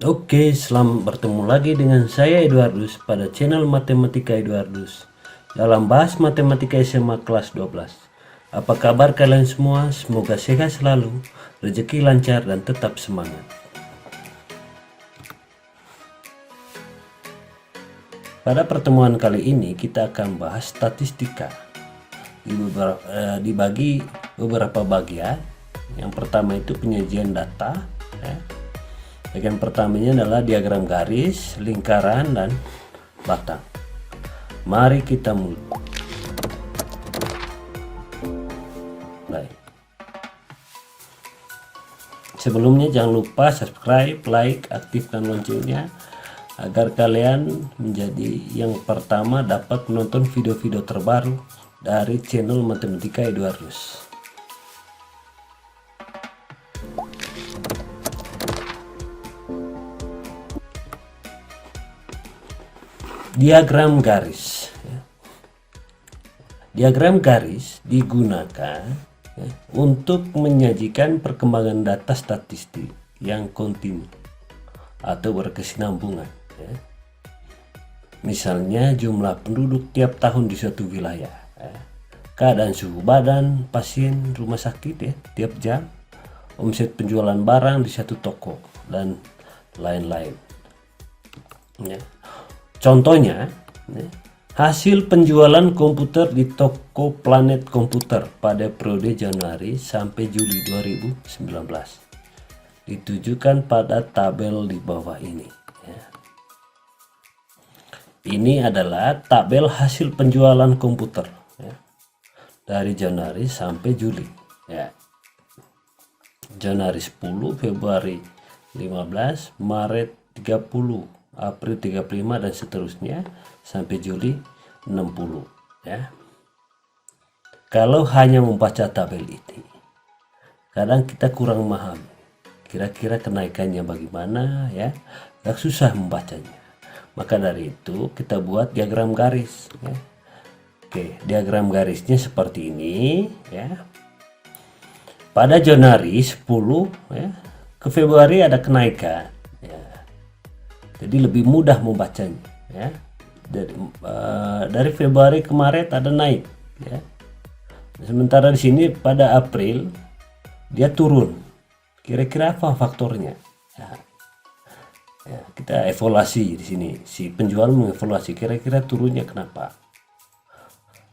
Oke, selamat bertemu lagi dengan saya Eduardus pada channel Matematika Eduardus dalam bahas Matematika SMA kelas 12. Apa kabar kalian semua? Semoga sehat selalu, rezeki lancar dan tetap semangat. Pada pertemuan kali ini kita akan bahas statistika dibagi beberapa bagian. Yang pertama itu penyajian data ya. Bagian pertamanya adalah diagram garis, lingkaran, dan batang. Mari kita mulai. Baik. Sebelumnya jangan lupa subscribe, like, aktifkan loncengnya agar kalian menjadi yang pertama dapat menonton video-video terbaru dari channel Matematika Eduardus. Diagram garis. Diagram garis digunakan untuk menyajikan perkembangan data statistik yang kontinu atau berkesinambungan. Misalnya jumlah penduduk tiap tahun di suatu wilayah, keadaan suhu badan pasien rumah sakit tiap jam, omset penjualan barang di satu toko, dan lain-lain. Contohnya, hasil penjualan komputer di toko Planet Komputer pada periode Januari sampai Juli 2019 ditujukan pada tabel di bawah ini. Ini adalah tabel hasil penjualan komputer dari Januari sampai Juli. Januari 10, Februari 15, Maret 30. April 35 dan seterusnya sampai Juli 60 ya. Kalau hanya membaca tabel ini kadang kita kurang paham kira-kira kenaikannya bagaimana ya, agak susah membacanya. Maka dari itu kita buat diagram garis ya. Oke, diagram garisnya seperti ini ya. Pada Januari 10 ya, ke Februari ada kenaikan. Jadi lebih mudah membacanya ya. Dari Februari ke Maret ada naik ya. Sementara di sini pada April dia turun. Kira-kira apa faktornya? Kita evaluasi di sini. Si penjual mengevaluasi kira-kira turunnya kenapa.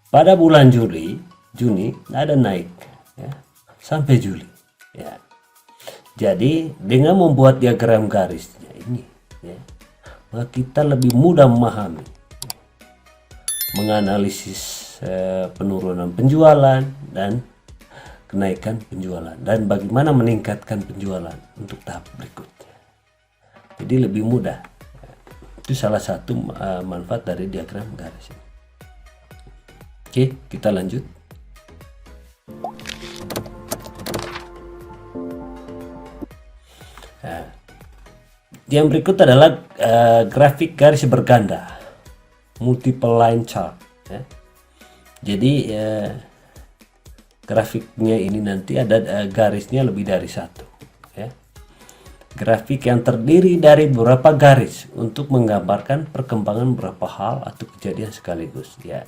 Pada bulan Juni ada naik ya, sampai Juli ya. Jadi dengan membuat diagram garisnya ini ya, maka kita lebih mudah memahami, menganalisis penurunan penjualan dan kenaikan penjualan, dan bagaimana meningkatkan penjualan untuk tahap berikutnya. Jadi lebih mudah. Itu salah satu manfaat dari diagram garis. Oke, kita lanjut. Yang berikut adalah grafik garis berganda, multiple line chart ya. Jadi grafiknya ini nanti ada garisnya lebih dari satu ya. Grafik yang terdiri dari beberapa garis untuk menggambarkan perkembangan beberapa hal atau kejadian sekaligus ya.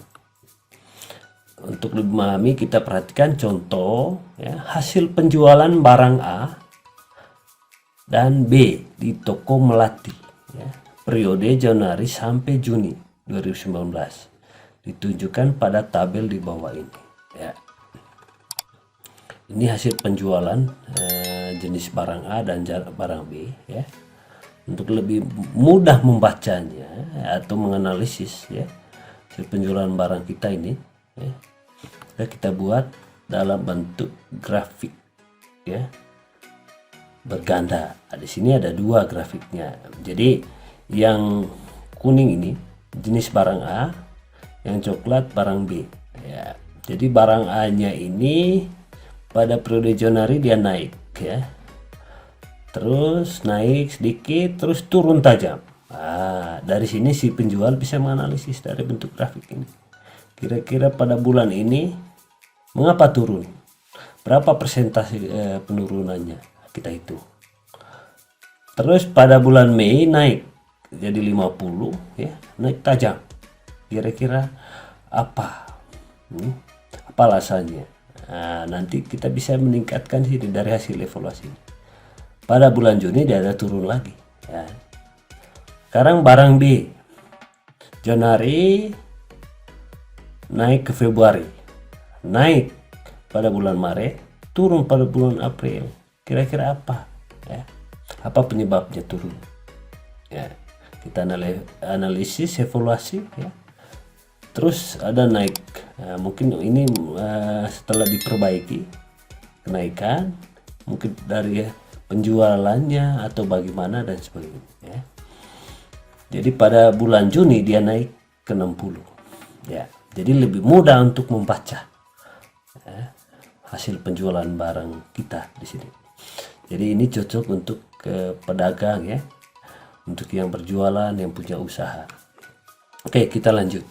Untuk lebih memahami kita perhatikan contoh ya, hasil penjualan barang A dan B di toko Melati ya, periode Januari sampai Juni 2019 ditunjukkan pada tabel di bawah ini ya. Ini hasil penjualan jenis barang A dan barang B ya. Untuk lebih mudah membacanya atau menganalisis ya, hasil penjualan barang kita ini ya, kita buat dalam bentuk grafik ya, berganda. Di sini ada dua grafiknya. Jadi yang kuning ini jenis barang A, yang coklat barang B ya. Jadi barang A nya ini pada periode Januari dia naik ya, terus naik sedikit terus turun tajam. Dari sini si penjual bisa menganalisis dari bentuk grafik ini, kira-kira pada bulan ini mengapa turun, berapa persentase penurunannya kita hitung. Terus pada bulan Mei naik jadi 50 ya, naik tajam. Kira-kira apa? Apa alasannya? Nah, nanti kita bisa meningkatkan sini dari hasil evaluasi. Pada bulan Juni dia ada turun lagi ya. Sekarang barang B Januari naik ke Februari, naik pada bulan Maret, turun pada bulan April. Kira-kira apa ya? Apa penyebabnya turun ya? Kita analisis evaluasi ya. Terus ada naik, mungkin ini setelah diperbaiki kenaikan, mungkin dari penjualannya atau bagaimana dan sebagainya ya. Jadi pada bulan Juni dia naik ke 60 ya. Jadi lebih mudah untuk membaca ya, hasil penjualan barang kita di sini. Jadi ini cocok untuk pedagang ya, untuk yang berjualan, yang punya usaha. Oke, kita lanjut.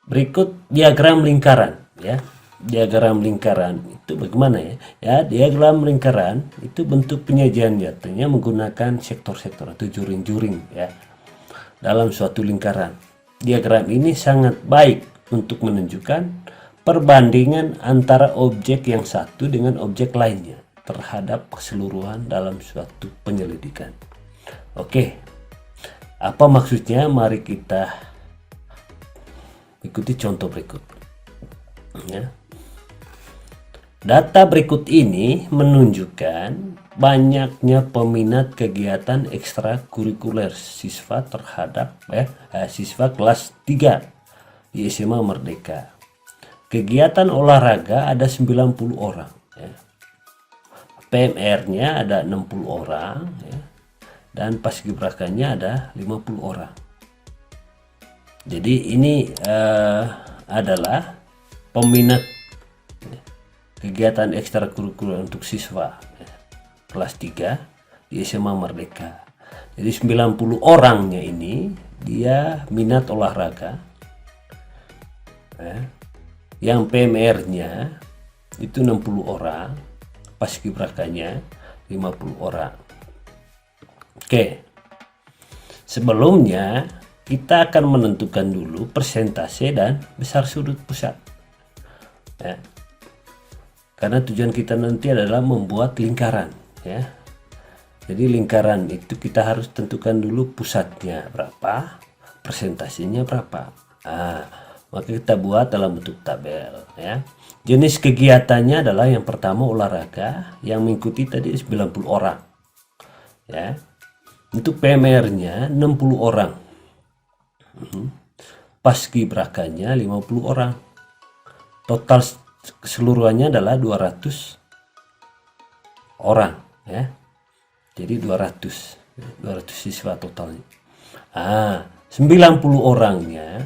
Berikut diagram lingkaran ya. Diagram lingkaran itu bagaimana ya? Ya, diagram lingkaran itu bentuk penyajian datanya menggunakan sektor-sektor atau juring-juring ya dalam suatu lingkaran. Diagram ini sangat baik untuk menunjukkan perbandingan antara objek yang satu dengan objek lainnya terhadap keseluruhan dalam suatu penyelidikan. Oke, apa maksudnya? Mari kita ikuti contoh berikut ya. Data berikut ini menunjukkan banyaknya peminat kegiatan ekstrakurikuler siswa terhadap siswa kelas 3 di SMA Merdeka. Kegiatan olahraga ada 90 orang ya. PMR-nya ada 60 orang ya. Dan paskibraka-nya ada 50 orang. Jadi ini adalah peminat kegiatan ekstrakurikuler untuk siswa ya, kelas 3 di SMA Merdeka. Jadi 90 orangnya ini dia minat olahraga ya. Yang PMR-nya itu 60 orang, paskibrakanya 50 orang. Oke, sebelumnya kita akan menentukan dulu persentase dan besar sudut pusat ya. Karena tujuan kita nanti adalah membuat lingkaran ya. Jadi lingkaran itu kita harus tentukan dulu pusatnya berapa, persentasenya berapa. Nah, maka kita buat dalam bentuk tabel ya. Jenis kegiatannya adalah yang pertama olahraga yang mengikuti tadi 90 orang ya. Untuk PMR-nya 60 orang. Paskibrakanya 50 orang. Total keseluruhannya adalah 200 orang ya. Jadi 200 siswa totalnya. 90 orangnya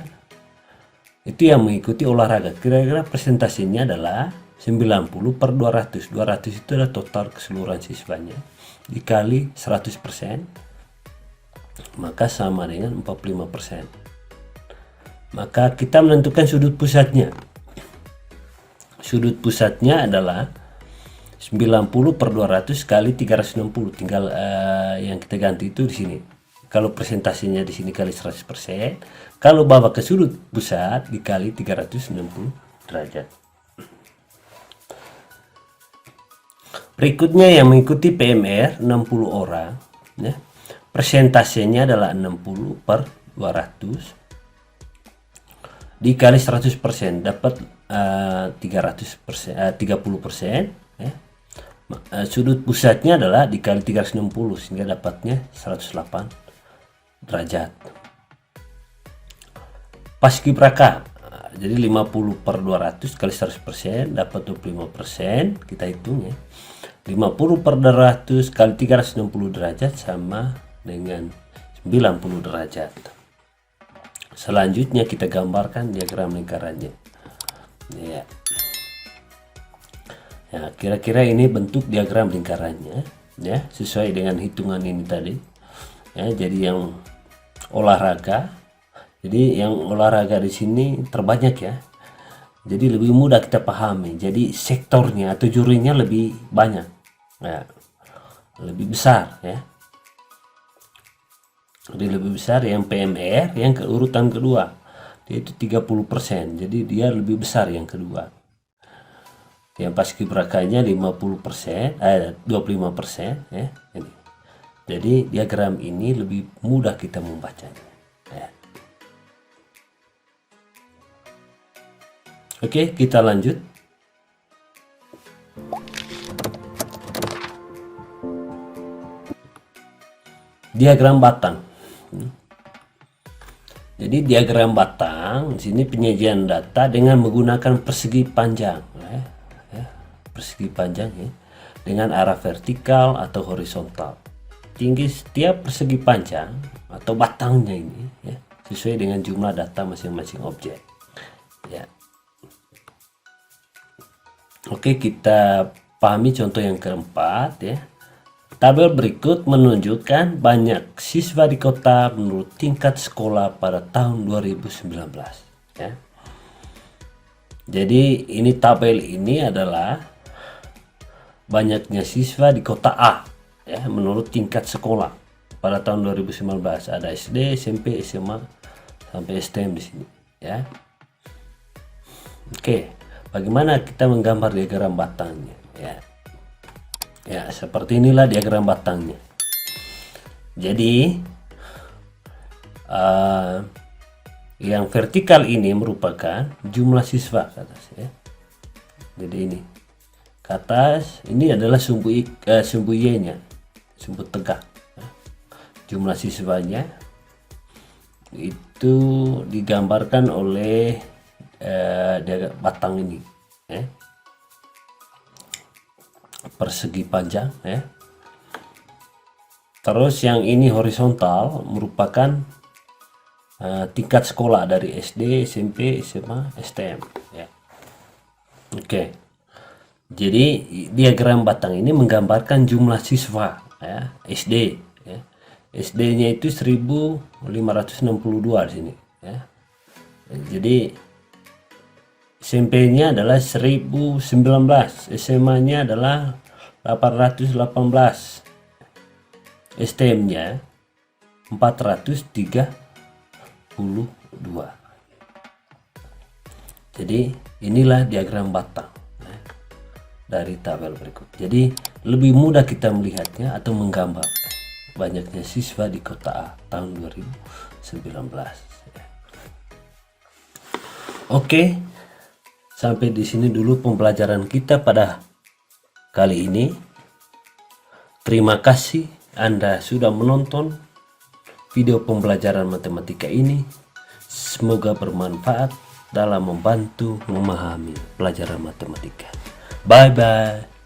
itu yang mengikuti olahraga. Kira-kira presentasinya adalah 90 per 200. 200 itu adalah total keseluruhan siswanya dikali 100%, maka sama dengan 45%. Maka kita menentukan sudut pusatnya. Sudut pusatnya adalah 90 per 200 kali 360. Tinggal yang kita ganti itu di sini. Kalau presentasinya di sini kali 100%, kalau bawa ke sudut pusat dikali 360 derajat. Berikutnya yang mengikuti PMR 60 orang ya. Persentasenya adalah 60 per 200 dikali 100%, dapat 30% ya. Sudut pusatnya adalah dikali 360 sehingga dapatnya 108 derajat. Paskibraka jadi 50 per 200 kali 100% dapat 25%, kita hitung ya. 50 per 200 kali 360 derajat sama dengan 90 derajat. Selanjutnya kita gambarkan diagram lingkarannya ya. Ya, kira-kira ini bentuk diagram lingkarannya ya, sesuai dengan hitungan ini tadi ya. Jadi yang olahraga, jadi yang olahraga di sini terbanyak ya. Jadi lebih mudah kita pahami. Jadi sektornya atau jurinya lebih banyak, ya, lebih besar ya. Jadi lebih besar yang PMR yang urutan kedua, dia itu 30%. Jadi dia lebih besar yang kedua. Yang paskibrakanya 50%, 25% ya. Ini. Jadi diagram ini lebih mudah kita membacanya. Ya. Oke, kita lanjut. Diagram batang. Jadi diagram batang di sini penyajian data dengan menggunakan persegi panjang, persegi panjang ya, dengan arah vertikal atau horizontal. Tinggi setiap persegi panjang atau batangnya ini ya, sesuai dengan jumlah data masing-masing objek. Ya. Oke, kita pahami contoh yang keempat ya. Tabel berikut menunjukkan banyak siswa di kota menurut tingkat sekolah pada tahun 2019 ya. Jadi ini tabel ini adalah banyaknya siswa di kota A ya menurut tingkat sekolah pada tahun 2019. Ada SD, SMP, SMA sampai STM di sini ya. Oke. Bagaimana kita menggambar diagram batangnya ya. Ya, seperti inilah diagram batangnya. Jadi yang vertikal ini merupakan jumlah siswa ke atas ya. Jadi ini ke atas ini adalah sumbu Y-nya, sumbu tegak ya. Jumlah siswanya itu digambarkan oleh batang ini ya. Persegi panjang ya. Terus yang ini horizontal merupakan tingkat sekolah dari SD, SMP, SMA, STM ya. Oke. Jadi diagram batang ini menggambarkan jumlah siswa ya, SD ya. SD-nya itu 1562 di sini ya. Jadi SMP-nya adalah 1019, SMA-nya adalah 818, STM-nya 432. Jadi inilah diagram batang ya, dari tabel berikut. Jadi lebih mudah kita melihatnya atau menggambar banyaknya siswa di kota A tahun 2019 ya. Oke. Sampai di sini dulu pembelajaran kita pada kali ini. Terima kasih Anda sudah menonton video pembelajaran matematika ini. Semoga bermanfaat dalam membantu memahami pelajaran matematika. Bye bye.